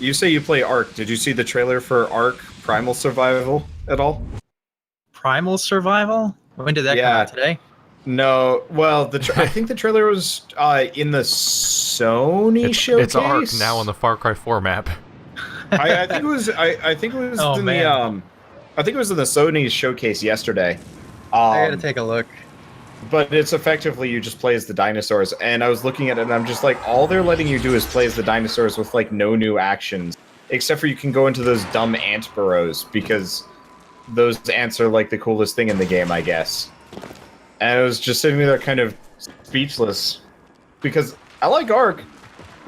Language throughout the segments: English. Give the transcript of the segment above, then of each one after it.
You say you play Ark. Did you see the trailer for Ark Primal Survival at all? Primal Survival? When did that come Yeah. out? Today? No. Well, I think the trailer was in the Sony showcase. It's Ark now on the Far Cry 4 map. I think it was. I think it was Oh, in man. the. I think it was in the Sony showcase yesterday. I gotta take a look. But it's effectively you just play as the dinosaurs, and I was looking at it and I'm just like, all they're letting you do is play as the dinosaurs with like no new actions, except for you can go into those dumb ant burrows because those ants are like the coolest thing in the game, I guess. And I was just sitting there kind of speechless because I like Ark,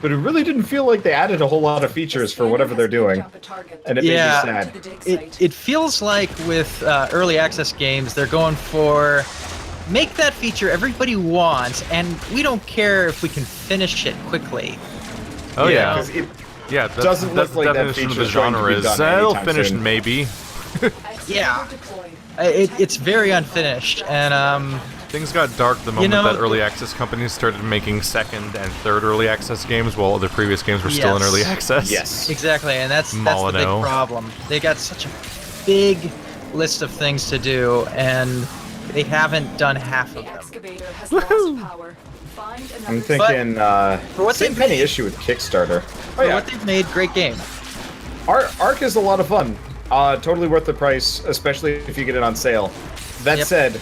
but it really didn't feel like they added a whole lot of features for whatever they're doing, and it made me sad. It feels like with early access games, they're going for make that feature everybody wants, and we don't care if we can finish it quickly. Oh yeah, 'cause it yeah. doesn't look like that definition of the feature's going to genre be is done it'll anytime finish soon. maybe. Yeah, it's very unfinished, and Things got dark the moment know, that early access companies started making second and third early access games, while the previous games were still in Yes. early access. Yes. exactly, and that's the big Molyneux. problem. They got such a big list of things to do, and they haven't done half of them. I'm thinking for what same they've kind of made- issue with Kickstarter. For what they've made, great game. Ark is a lot of fun. Totally worth the price, especially if you get it on sale. That Yep. said,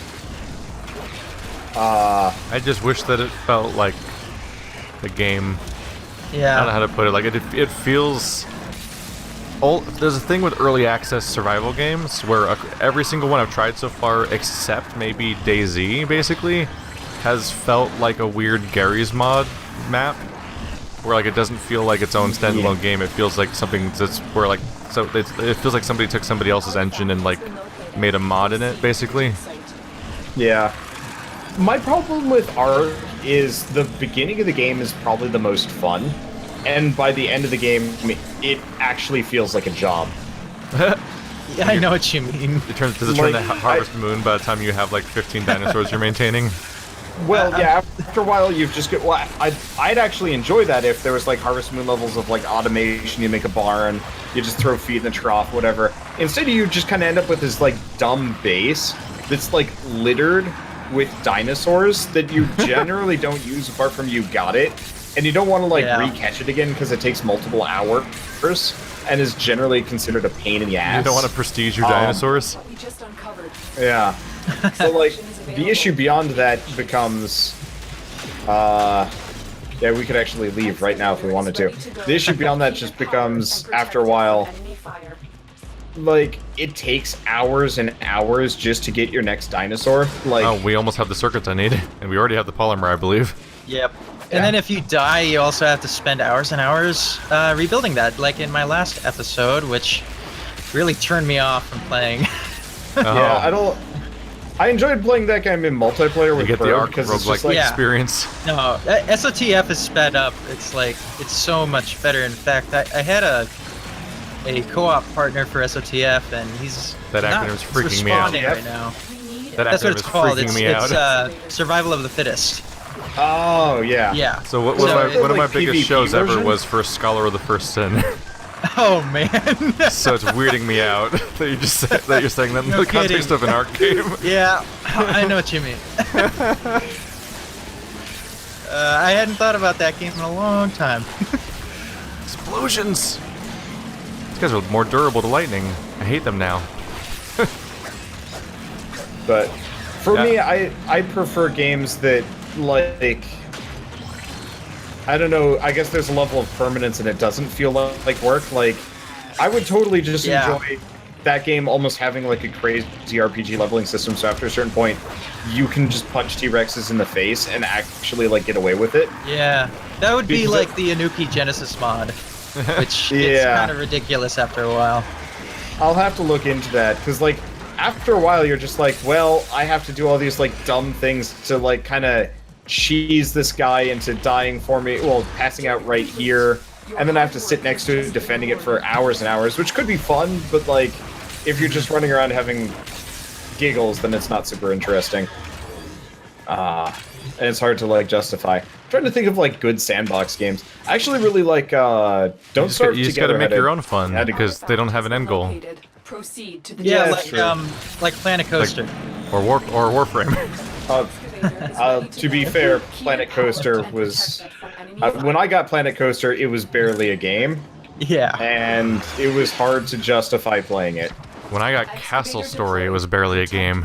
I just wish that it felt like the game. I don't know Yeah, how to put it. Like it feels. There's a thing with early access survival games where every single one I've tried so far, except maybe DayZ, basically, has felt like a weird Gary's mod map, where like it doesn't feel like its own standalone game. It feels like something that's where like it feels like somebody took somebody else's engine and like made a mod in it, basically. yeah. My problem with Ark is the beginning of the game is probably the most fun, and by the end of the game, it actually feels like a job. yeah, I know what you mean. Does it turn to Like, Harvest Moon by the time you have like 15 dinosaurs you're maintaining? Well, yeah, after a while you've just get. Well, I'd actually enjoy that if there was like Harvest Moon levels of like automation. You make a barn, you just throw feed in the trough, whatever. Instead, you just kind of end up with this like dumb base that's like littered with dinosaurs that you generally don't use apart from you got it, and you don't want to like re-catch it again because it takes multiple hours and is generally considered a pain in the ass. You don't want to prestige your dinosaurs? Yeah. So like the issue beyond that becomes yeah, we could actually leave right now if we wanted to. The issue beyond that just becomes after a while like it takes hours and hours just to get your next dinosaur. Like Oh, we almost have the circuits I need, and we already have the polymer, I believe. Yep. And then if you die, you also have to spend hours and hours rebuilding that, like in my last episode, which really turned me off from playing. Oh. I enjoyed playing that game in multiplayer You with get the Berg Ark because it's roguelike just like Yeah. experience. No, SOTF is sped up. It's like, it's so much better. In fact, I had a co-op partner for SOTF, and he's That not acronym's freaking me out. responding right now. That That's what acronym it's is called. freaking It's, me out. survival of the fittest. oh yeah. Yeah. So one So of my like biggest PvP shows ever version? was for Scholar of the First Sin. Oh man. So it's weirding me out that you're saying that in No the context kidding. of an Ark game. Yeah, I know what you mean. I hadn't thought about that game in a long time. Explosions! These guys are more durable to lightning. I hate them now. But for Yeah. me, I prefer games that like I don't know. I guess there's a level of permanence and it doesn't feel like work. Like I would totally just enjoy that game almost having like a crazy RPG leveling system. So after a certain point, you can just punch T-Rexes in the face and actually like get away with it. Yeah, that would be Because like the Anuki Genesis mod, which gets Yeah. kind of ridiculous after a while. I'll have to look into that because like after a while you're just like, well, I have to do all these like dumb things to like kind of cheese this guy into dying for me, well, passing out right here, and then I have to sit next to it defending it for hours and hours, which could be fun, but like if you're just running around having giggles, then it's not super interesting. And it's hard to like justify. trying to think of like good sandbox games. I actually really like Don't Starve You just Together. gotta make had your a- own fun had a- because they don't have an end goal. Proceed to the Yeah, that's true. like Planet Coaster. Or Warframe. To be fair, Planet Coaster was when I got Planet Coaster, it was barely a game, Yeah. and it was hard to justify playing it. When I got Castle Story, it was barely a game.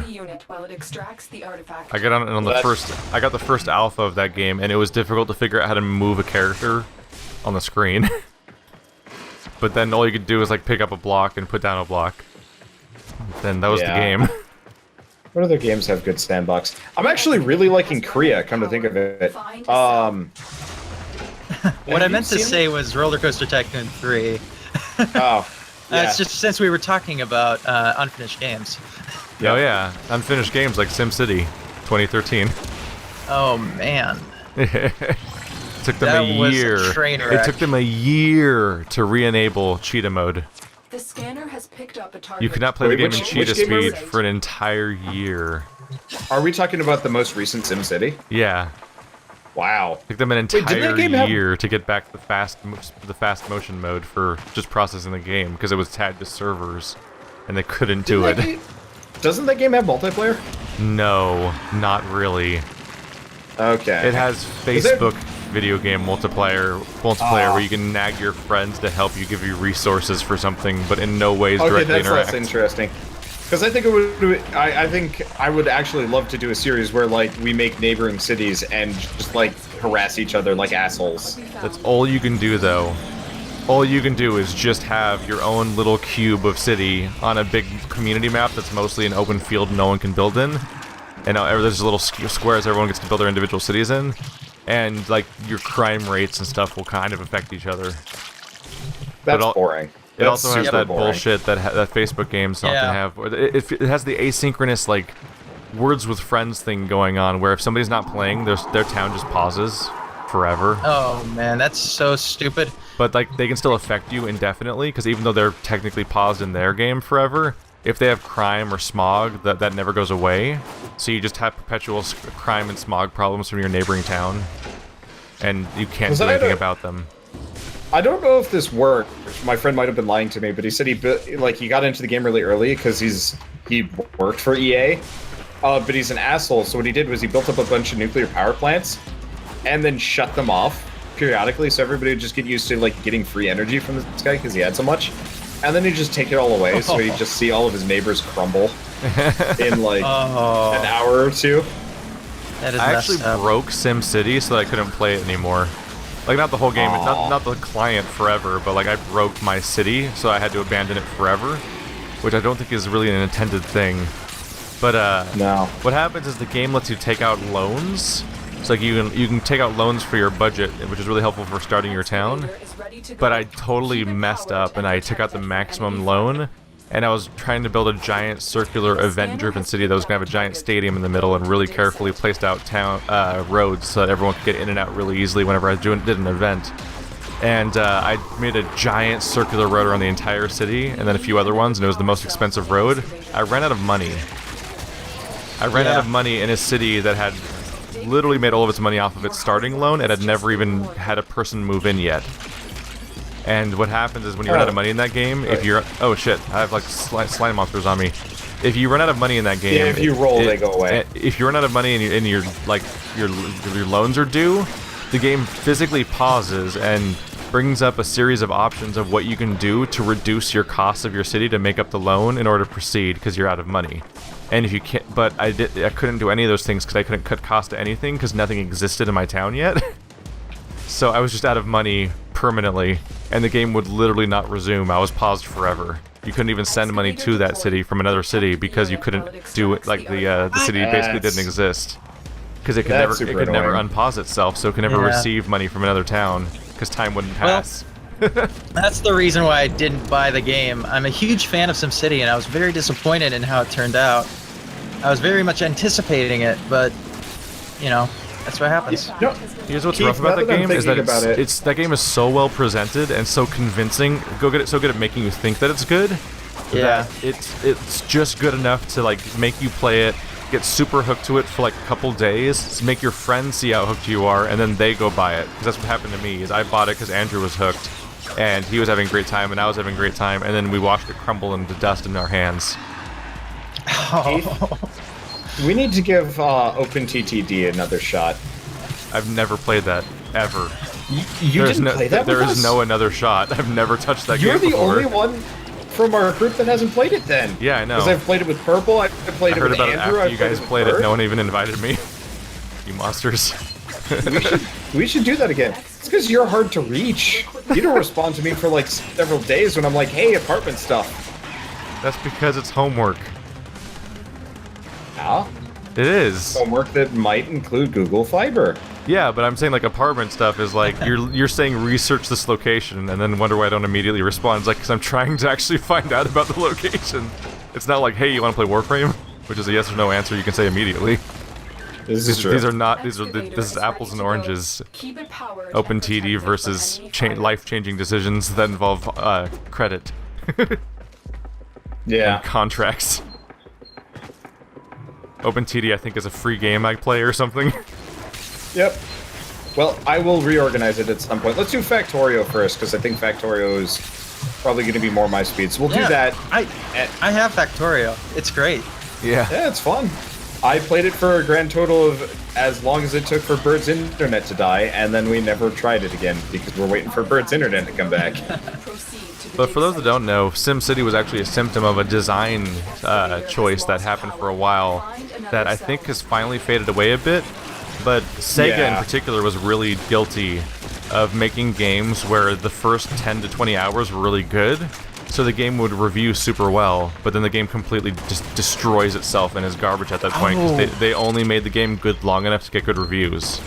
I got on the first. I got the first alpha of that game, and it was difficult to figure out how to move a character on the screen. But then all you could do is like pick up a block and put down a block. Then that was the Yeah. game. What other games have good sandbox? I'm actually really liking Korea, come to think of it. What I meant to seen say was Roller Coaster Tycoon 3. Oh, yeah. It's just since we were talking about unfinished games. Oh yeah, unfinished games like SimCity, 2013. Oh man. Took them That a was a year. train It wreck. took them a year to re-enable cheetah mode. The scanner has picked up a target. You could not play the Wait, game which- in cheetah which game are we- speed for an entire year. Are we talking about the most recent SimCity? Yeah, Wow. took them an Wait, didn't that entire game have- year to get back the fast motion mode for just processing the game because it was tagged to servers, and they couldn't do Didn't that it. game- Doesn't that game have multiplayer? No, not really. Okay. It has there- Facebook video game multiplayer where you can nag your friends to help you, give you resources for something, but in no ways Okay, directly that's interact. less interesting. Because I think it would. I think I would actually love to do a series where like we make neighboring cities and just like harass each other like assholes. That's all you can do, though. All you can do is just have your own little cube of city on a big community map that's mostly an open field no one can build in. And there's little squares everyone gets to build their individual cities in. And, like, your crime rates and stuff will kind of affect each other. That's al- boring. It That's also has super that boring. bullshit that Facebook games often Yeah. have. It has the asynchronous, like, words with friends thing going on, where if somebody's not playing, their town just pauses forever. Oh man, that's so stupid. But like they can still affect you indefinitely, because even though they're technically paused in their game forever, if they have crime or smog, that never goes away. So you just have perpetual crime and smog problems from your neighboring town, and you can't Was do that anything a- about them. I don't know if this worked. My friend might have been lying to me, but he said he got into the game really early because he worked for EA. But he's an asshole. So what he did was he built up a bunch of nuclear power plants, and then shut them off periodically, so everybody would just get used to like getting free energy from this guy because he had so much. And then he'd just take it all away, so he'd just see all of his neighbors crumble in like Oh, an hour or two. that is I actually messed up. broke SimCity so that I couldn't play it anymore. Like not the whole game, not the client forever, but like I broke my city, so I had to abandon it forever, which I don't think is really an intended thing. But No. what happens is the game lets you take out loans. It's like you can take out loans for your budget, which is really helpful for starting your town. But I totally messed up and I took out the maximum loan, and I was trying to build a giant circular event-driven city that was gonna have a giant stadium in the middle and really carefully placed out town roads so that everyone could get in and out really easily whenever I did an event. And I made a giant circular road around the entire city, and then a few other ones, and it was the most expensive road. I ran out of money. I ran out of money in a city that had literally made all of its money off of its starting loan and had never even had a person move in yet. And what happens is when you run out of money in that game, if you're... Oh shit, I have like slime monsters on me. If you run out of money in that game... Yeah, if you roll, they go away. If you run out of money and your loans are due, the game physically pauses and brings up a series of options of what you can do to reduce your costs of your city to make up the loan in order to proceed because you're out of money. And if you can't, but I couldn't do any of those things because I couldn't cut cost to anything because nothing existed in my town yet. So I was just out of money permanently, and the game would literally not resume. I was paused forever. You couldn't even send money to that city from another city because you couldn't do it. Like the city basically didn't exist because it could That's never super never annoying. unpause itself, so it could never Yeah. receive money from another town because time wouldn't pass. That's the reason why I didn't buy the game. I'm a huge fan of SimCity, and I was very disappointed in how it turned out. I was very much anticipating it, but you know, that's what happens. No, Here's what's Keith, rough about now that that I'm game is that thinking about it- it's that game is so well presented and so convincing. So good at making you think that it's good. Yeah. That it's just good enough to like make you play it get super hooked to it for like a couple days, make your friends see how hooked you are, and then they go buy it. Because that's what happened to me, is I bought it because Andrew was hooked, and he was having a great time, and I was having a great time, and then we watched it crumble into dust in our hands. Oh. We need to give OpenTTD another shot. I've never played that, ever. You didn't play that There with is us? no another shot. I've never touched that You're game before. the only one from our group that hasn't played it then. Yeah, I know. Because I've played it with Purple, I've played I it heard with about Andrew, it after you guys with played it. Bert. No one even invited me. You monsters. We should do that again. It's because you're hard to reach. You don't respond to me for like several days when I'm like, hey, apartment stuff. That's because it's homework. Ah, It is. homework that might include Google Fiber. Yeah, but I'm saying like apartment stuff is like you're saying research this location and then wonder why I don't immediately respond. It's like because I'm trying to actually find out about the location. It's not like, hey, you want to play Warframe, which is a yes or no answer you can say immediately. This is true. These are not. This is apples and oranges. Keep it powered. Open and protect TD it from versus enemy fire. life-changing decisions that involve credit Yeah. and contracts. Open TD, I think, is a free game I play or something. Yep. Well, I will reorganize it at some point. Let's do Factorio first, because I think Factorio is probably going to be more my speed. So we'll do that. I at- have Factorio. It's great. Yeah. Yeah, it's fun. I played it for a grand total of as long as it took for Bird's internet to die, and then we never tried it again because we're waiting for Bird's internet to come back. Proceed to the But for those that data don't know, SimCity was actually a symptom of a design choice that happened for a while that I think has finally faded away a bit. But Sega Yeah. in particular was really guilty of making games where the first 10 to 20 hours were really good, so the game would review super well, but then the game completely just destroys itself and is garbage at that point, 'cause Oh. they only made the game good long enough to get good reviews.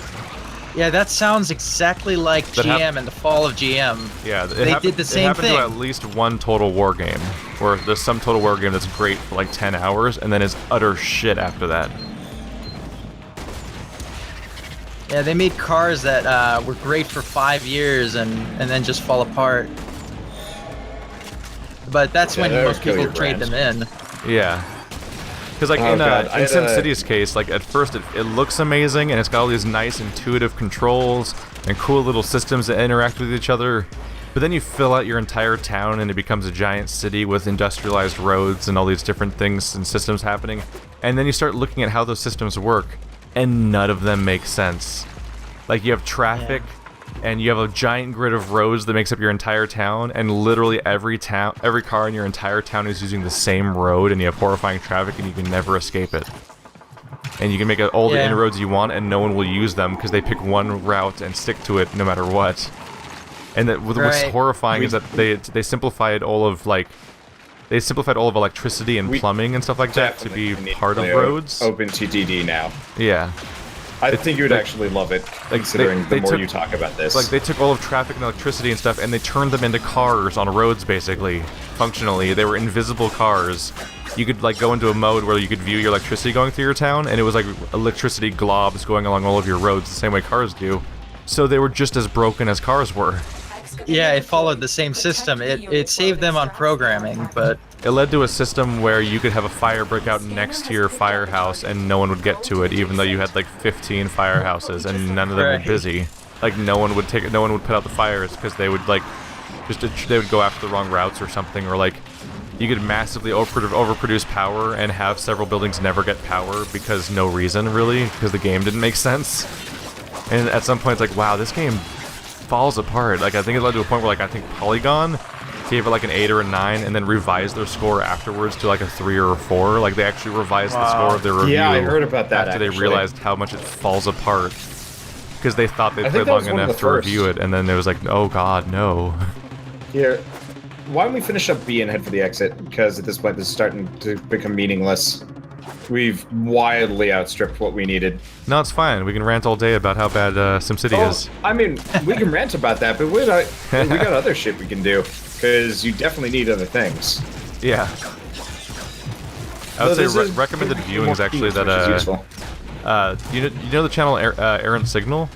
Yeah, that sounds exactly like That hap- GM and the fall of GM. Yeah, They did the It same happened thing. to at least one Total War game, where there's some Total War game that's great for like 10 hours, and then is utter shit after that. Yeah, they made cars that were great for 5 years and then just fall apart. But that's Yeah, when that would most kill people your trade brand. them in. Yeah. Because like Oh, God, I in had a- SimCity's case, like at first it looks amazing and it's got all these nice intuitive controls and cool little systems that interact with each other. But then you fill out your entire town and it becomes a giant city with industrialized roads and all these different things and systems happening. And then you start looking at how those systems work, and none of them make sense. Like you have traffic, and you have a giant grid of roads that makes up your entire town, and literally every car in your entire town is using the same road, and you have horrifying traffic, and you can never escape it. And you can make all the Yeah. inroads you want, and no one will use them because they pick one route and stick to it no matter what. And what's Right. horrifying is that they simplified all of electricity and We plumbing and stuff like that to Definitely be need part of play roads. OpenTTD now. Yeah. I think you would actually love it, considering they the more took- you talk about this. Like, they took all of traffic and electricity and stuff, and they turned them into cars on roads, basically. Functionally. They were invisible cars. You could, like, go into a mode where you could view your electricity going through your town, and it was like electricity globs going along all of your roads, the same way cars do. So they were just as broken as cars were. Yeah, it followed the same system. It saved them on programming, but It led to a system where you could have a fire break out next to your firehouse, and no one would get to it, even though you had, like, 15 firehouses, and none of them Right. were busy. Like, no one would put out the fires, because they would, like, they would go after the wrong routes or something, or, like, you could massively overproduce power and have several buildings never get power because no reason, really, because the game didn't make sense. And at some point, it's like, wow, this game falls apart. Like, I think it led to a point where, like, I think Polygon gave it, like, an 8 or a 9, and then revised their score afterwards to, like, a 3 or a 4. Like, they actually revised the score of their review. Yeah, I heard about that, after they actually. realized how much it falls apart. Because they thought they'd I think played that was long one of enough the to review first. it, and then it was like, oh god, no. Here, why don't we finish up B and head for the exit? Because at this point, this is starting to become meaningless. We've wildly outstripped what we needed. No, it's fine. We can rant all day about how bad SimCity is. I mean, we can rant about that, but we got other shit we can do. Because you definitely need other things. Yeah. I would So say this is recommended viewing more is actually themes, which is that useful. you know the channel Errent Signal?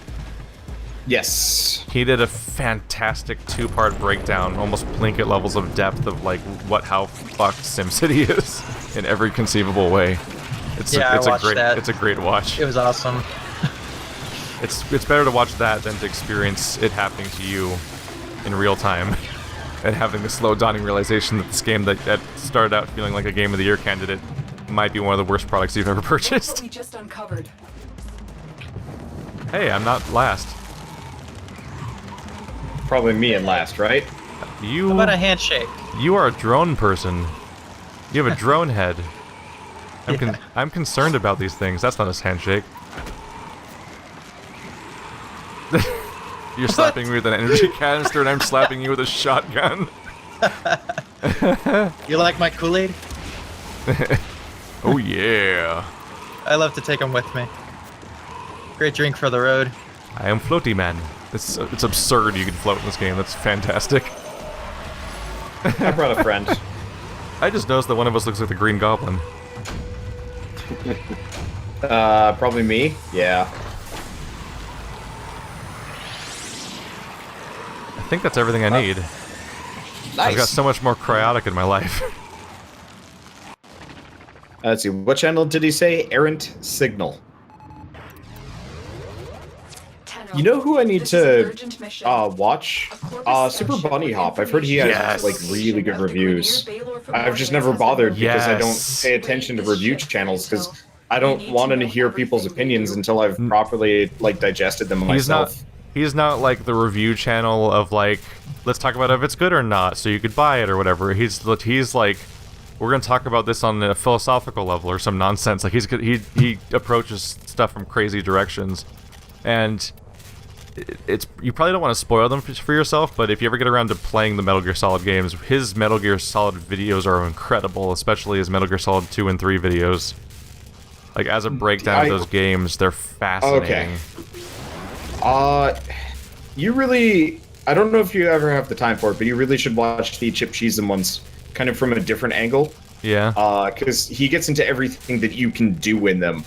Yes. He did a fantastic 2-part breakdown, almost Plinkett levels of depth of like how fucked SimCity is in every conceivable way. It's Yeah, I watched great that. it's a great watch. It was awesome. It's better to watch that than to experience it happening to you in real time and having the slow dawning realization that this game that started out feeling like a Game of the Year candidate might be one of the worst products you've ever purchased. We just uncovered. Hey, I'm not last. Probably me in last, right? You How about a handshake? You are a drone person. You have a drone head. I'm concerned about these things. That's not a handshake. You're slapping me with an energy canister and I'm slapping you with a shotgun. You like my Kool-Aid? Oh yeah. I love to take them with me. Great drink for the road. I am Floaty Man. It's absurd you can float in this game. That's fantastic. I brought a friend. I just noticed that one of us looks like the Green Goblin. Probably me. Yeah. I think that's everything I need. Nice. I've got so much more cryotic in my life. Let's see. What channel did he say? Errent Signal. Tenno, You know who I need this is an to urgent mission. watch? A Corvus Super starship Bunny with Hop. I've heard he has Yes. like really good of the reviews. Grineer Ballard from I've just Warframes never has been bothered because I don't Yes. pay attention to review channels because I don't want to hear people's opinions until I've properly like digested them myself. He's not like the review channel of like, let's talk about if it's good or not, so you could buy it or whatever. He's like, we're gonna talk about this on a philosophical level or some nonsense. Like he approaches stuff from crazy directions, and it's you probably don't want to spoil them for yourself. But if you ever get around to playing the Metal Gear Solid games, his Metal Gear Solid videos are incredible, especially his Metal Gear Solid 2 and 3 videos. Like as a breakdown of those games, they're fascinating. You really, I don't know if you ever have the time for it, but you really should watch the Chip Cheesem ones, kind of from a different angle. Yeah. Because he gets into everything that you can do in them.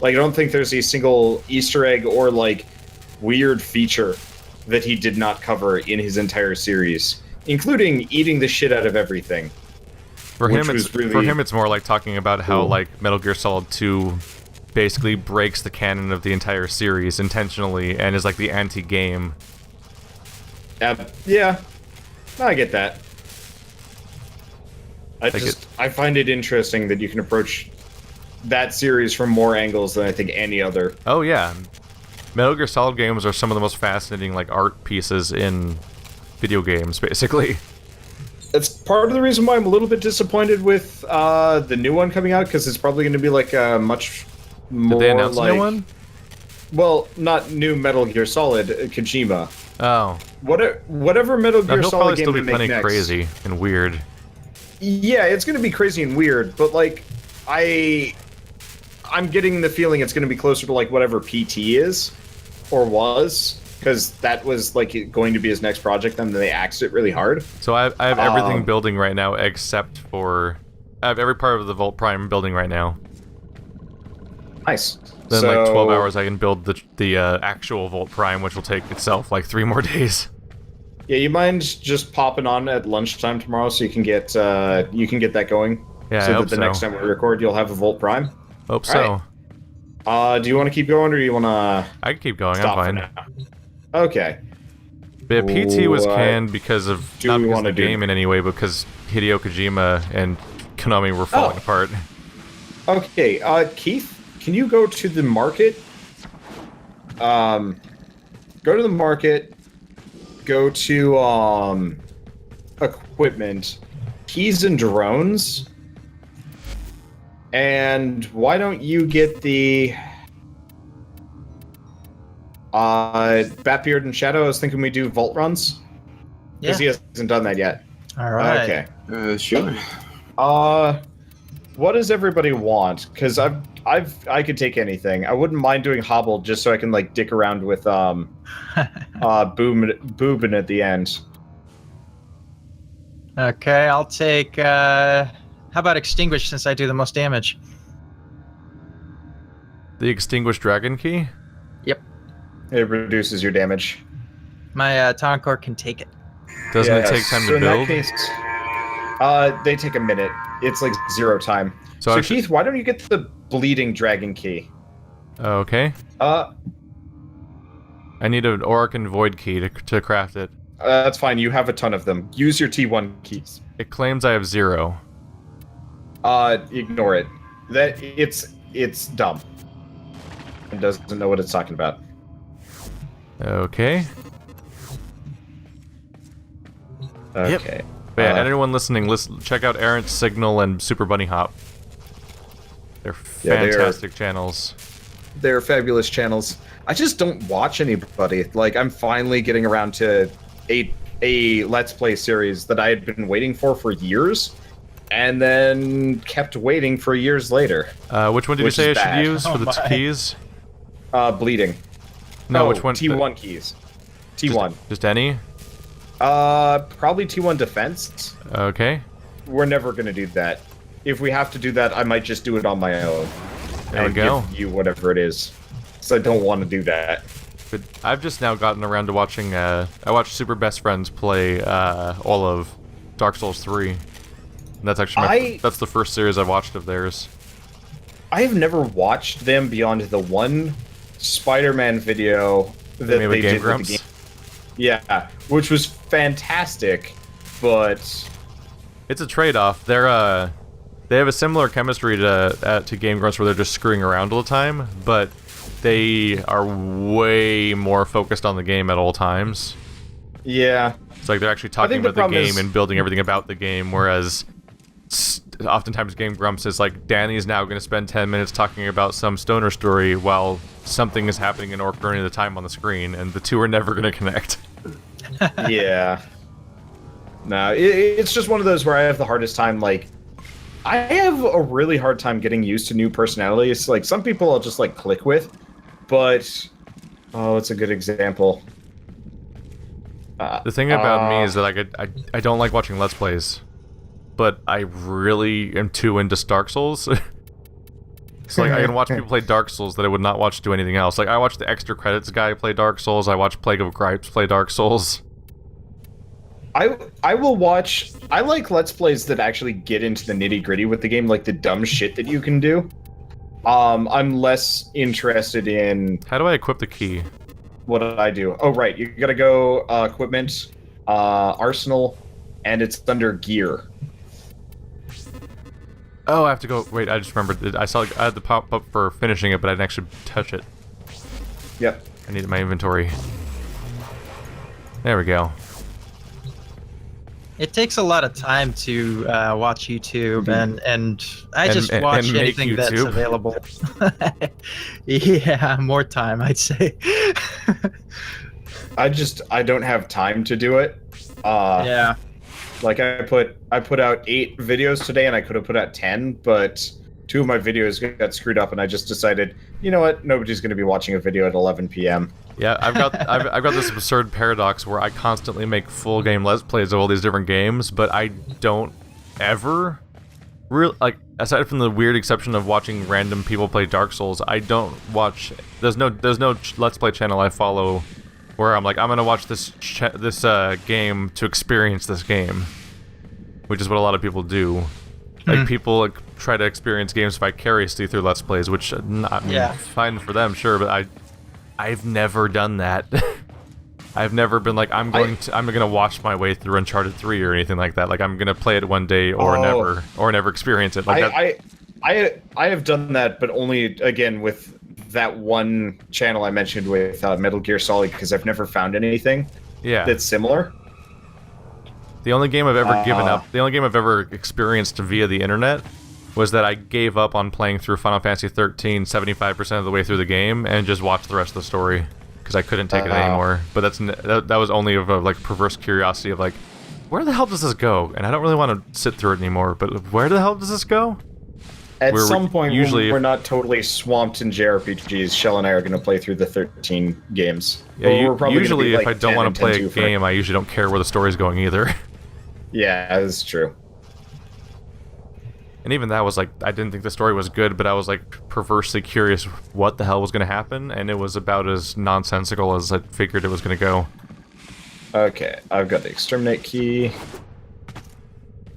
Like, I don't think there's a single Easter egg or, like, weird feature that he did not cover in his entire series, including eating the shit out of everything. For him, it's more like talking about how, like, Metal Gear Solid 2 basically breaks the canon of the entire series intentionally and is like the anti-game. Yeah, I get that. I find it interesting that you can approach that series from more angles than I think any other. Oh yeah, Metal Gear Solid games are some of the most fascinating like art pieces in video games, basically. That's part of the reason why I'm a little bit disappointed with the new one coming out, because it's probably going to be like a much more. Did they announce like, a new one? Well, not new Metal Gear Solid, Kojima. Oh. Whatever Metal Gear He'll Solid probably game still they be make plenty next. crazy and weird. Yeah, it's going to be crazy and weird, but like I'm getting the feeling it's going to be closer to like whatever PT is or was, because that was like going to be his next project, and then they axed it really hard. So I have everything building right now except for I have every part of the Volt Prime building right now. Nice. Then So, like 12 hours I can build the actual Volt Prime, which will take itself like 3 more days. Yeah, you mind just popping on at lunchtime tomorrow so you can get that going? Yeah, so I hope that the so. next time we record, you'll have a Volt Prime. Hope so. Right. Do you want to keep going, or do you want to I can keep going. stop I'm for fine. now? Okay. But PT was What canned because of do not we because of wanna the do? game in any way, because Hideo Kojima and Konami were falling Oh. apart. Okay, Keith, can you go to the market? Go to the market. Go to equipment, keys and drones, and why don't you get the Batbeard and Shadow? I was thinking we do vault runs Yeah. because he hasn't done that yet. All right. Okay. Sure. What does everybody want? Because I could take anything. I wouldn't mind doing Hobble just so I can like dick around with Boobin at the end. Okay, I'll take. How about extinguish, since I do the most damage? The Extinguished Dragon Key? Yep. It reduces your damage. My Talon Core can take it. Doesn't it Yeah, take time so to in that build? case, they take a minute. It's like 0 time. So So I should- Keith, why don't you get the bleeding dragon key. Okay. I need an Auric and Void key to craft it. That's fine. You have a ton of them. Use your T1 keys. It claims I have 0. Ignore it. It's dumb. It doesn't know what it's talking about. Okay. Okay. But yeah, anyone listening, check out Errent Signal and Super Bunny Hop. They're fantastic channels. They're fabulous channels. I just don't watch anybody. Like, I'm finally getting around to a Let's Play series that I had been waiting for years, and then kept waiting for years later. Which one did you say I bad. should use for the keys? Bleeding. No, which one? T1 keys. T1. Just any? Probably T1 defense. Okay. We're never gonna do that. If we have to do that, I might just do it on my own. There we go. Give you whatever it is. So I don't want to do that. But I've just now gotten around to watching, I watched Super Best Friends play, all of Dark Souls 3. And that's actually that's the first series I've watched of theirs. I have never watched them beyond the one Spider-Man video that they did with the game. Yeah, which was fantastic, but it's a trade-off. They have a similar chemistry to Game Grumps where they're just screwing around all the time, but they are way more focused on the game at all times. Yeah. It's like they're actually talking about the game and building everything about the game, whereas oftentimes Game Grumps is like, Danny's now going to spend 10 minutes talking about some stoner story while something is happening in Ocarina of Time on the screen, and the two are never going to connect. Yeah. No, it's just one of those where I have the hardest time, like, I have a really hard time getting used to new personalities. Like, some people I'll just, like, click with, but... Oh, it's a good example. The thing about me is that I don't like watching Let's Plays, but I really am too into Dark Souls. So, like, I can watch people play Dark Souls that I would not watch do anything else. Like, I watch the extra credits guy play Dark Souls, I watch Plague of Gripes play Dark Souls. I will watch... I like Let's Plays that actually get into the nitty-gritty with the game, like the dumb shit that you can do. I'm less interested in... How do I equip the key? What did I do? Oh, right. You gotta go equipment, arsenal, and it's under gear. Oh, I have to go... Wait, I just remembered. I had the pop-up for finishing it, but I didn't actually touch it. Yep. I needed my inventory. There we go. It takes a lot of time to watch YouTube, and I just watch and anything that's YouTube. available. Yeah, more time, I'd say. I don't have time to do it. Yeah. Like, I put out 8 videos today, and I could have put out 10, but 2 of my videos got screwed up, and I just decided, you know what, nobody's going to be watching a video at 11 p.m. Yeah, I've got this absurd paradox where I constantly make full game Let's Plays of all these different games, but I don't ever aside from the weird exception of watching random people play Dark Souls, I don't watch. There's no Let's Play channel I follow where I'm like, I'm gonna watch this game to experience this game, which is what a lot of people do. Like, people try to experience games vicariously through Let's Plays, which fine for them, sure, but I've never done that. I've never been like, I'm gonna watch my way through Uncharted 3 or anything like that. Like, I'm gonna play it one day or never experience it. Like I have done that, but only again with that one channel I mentioned with Metal Gear Solid, because I've never found anything that's similar. The only game I've ever given up, the only game I've ever experienced via the internet was that I gave up on playing through Final Fantasy 13 75% of the way through the game and just watched the rest of the story because I couldn't take it anymore. But that was only of a like perverse curiosity of like, where the hell does this go? And I don't really want to sit through it anymore, but where the hell does this go? At some point, when we're not totally swamped in JRPGs, Shell and I are going to play through the 13 games. Yeah, usually if I don't want to play a game, I usually don't care where the story's going either. Yeah, that's true. And even that was like, I didn't think the story was good, but I was like perversely curious what the hell was going to happen, and it was about as nonsensical as I figured it was going to go. Okay, I've got the exterminate key.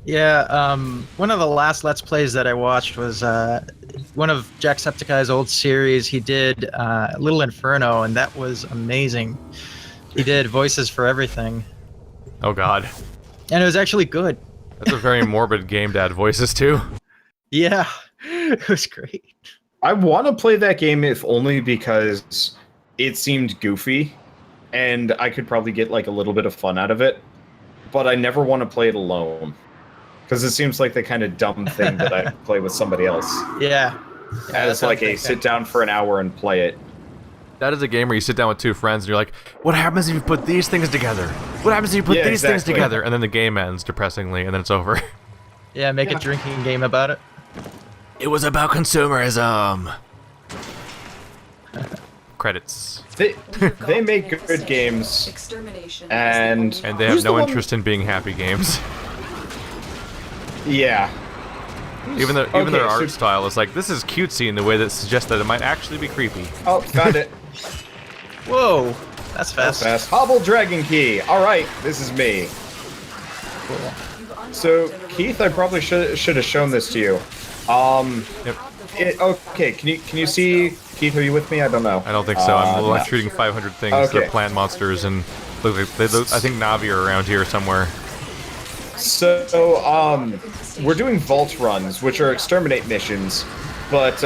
Yeah, one of the last Let's Plays that I watched was one of Jacksepticeye's old series. He did Little Inferno, and that was amazing. He did voices for everything, Oh god. and it was actually good. That's a very morbid game to add voices to. Yeah, it was great. I want to play that game if only because it seemed goofy, and I could probably get like a little bit of fun out of it. But I never want to play it alone, because it seems like the kind of dumb thing that I play with somebody else. Yeah. As like a sit down for an hour and play it. That is a game where you sit down with two friends and you're like, what happens if you put these things together? What happens if you put these things together? And then the game ends depressingly, and then it's over. Yeah, make a drinking game about it. It was about consumerism. Credits. They make good games, Extermination. and And they have no interest in being happy games. Yeah. Even their Okay, art style is like, this is cutesy in the way that suggests that it might actually be creepy. Oh, found it. Whoa, that's fast. Fast. Hobble Dragon Key. All right, this is me. So, Keith, I probably should have shown this to you. Yep. Okay, can you see, Keith? Are you with me? I don't know. I don't think so. I'm no. shooting 500 things. Okay. They're plant monsters, and look like I think Navi are around here somewhere. So, we're doing vault runs, which are exterminate missions, but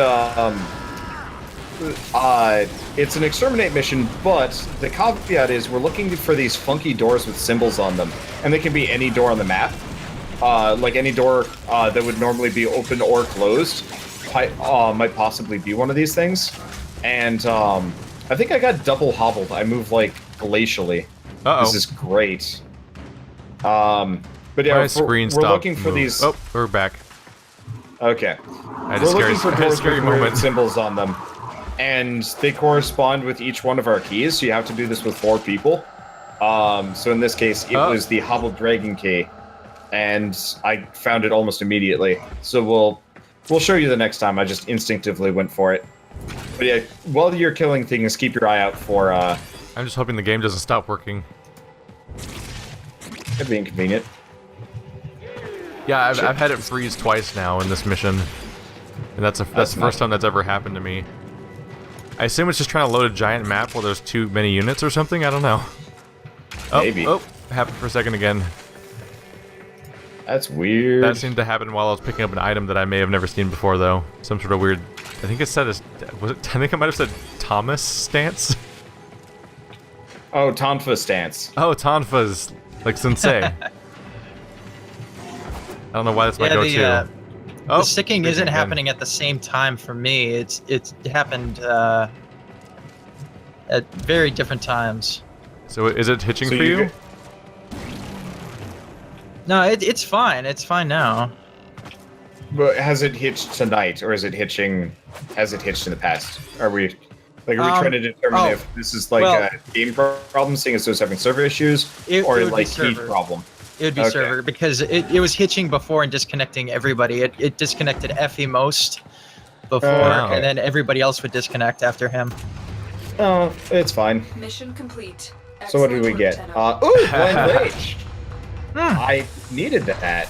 it's an exterminate mission. But the caveat is we're looking for these funky doors with symbols on them, and they can be any door on the map. Like any door that would normally be open or closed might possibly be one of these things. And I think I got double hobbled. I moved like glacially. Uh-oh. This is great. But yeah, My screen we're stopped looking for moving. these. Oh, we're back. Okay. I had a We're looking for scary doors with moment. weird symbols on them, and they correspond with each one of our keys. So you have to do this with 4 people. So in this case, it was the hobbled dragon key, and I found it almost immediately. So we'll show you the next time. I just instinctively went for it. But yeah, while you're killing things, keep your eye out for. I'm just hoping the game doesn't stop working. Could be inconvenient. Yeah, I've had it freeze twice now in this mission, and that's the first time that's ever happened to me. I assume it's just trying to load a giant map while there's too many units or something. I don't know. Oh, Maybe. Oh, it happened for a second again. That's weird. That seemed to happen while I was picking up an item that I may have never seen before, though. Some sort of weird. I think it said I think it might have said Thomas stance. Oh, Tonfa stance. Oh, Tonfa's like sensei. I don't know why that's my go-to. The sticking isn't happening at the same time for me. It happened at very different times. So is it hitching So for you? No, it's fine. It's fine now. But has it hitched tonight, or is it hitching? Has it hitched in the past? Are we trying to determine if this is like a game problem, seeing as though it's having server issues, or it would like be heat server. problem? It would be Okay. server because it was hitching before and disconnecting everybody. It disconnected Effie most before, Okay. and then everybody else would disconnect after him. Oh, it's fine. Mission complete. So what did we Excellent get? work, Tenno. Blind Rage. I needed that.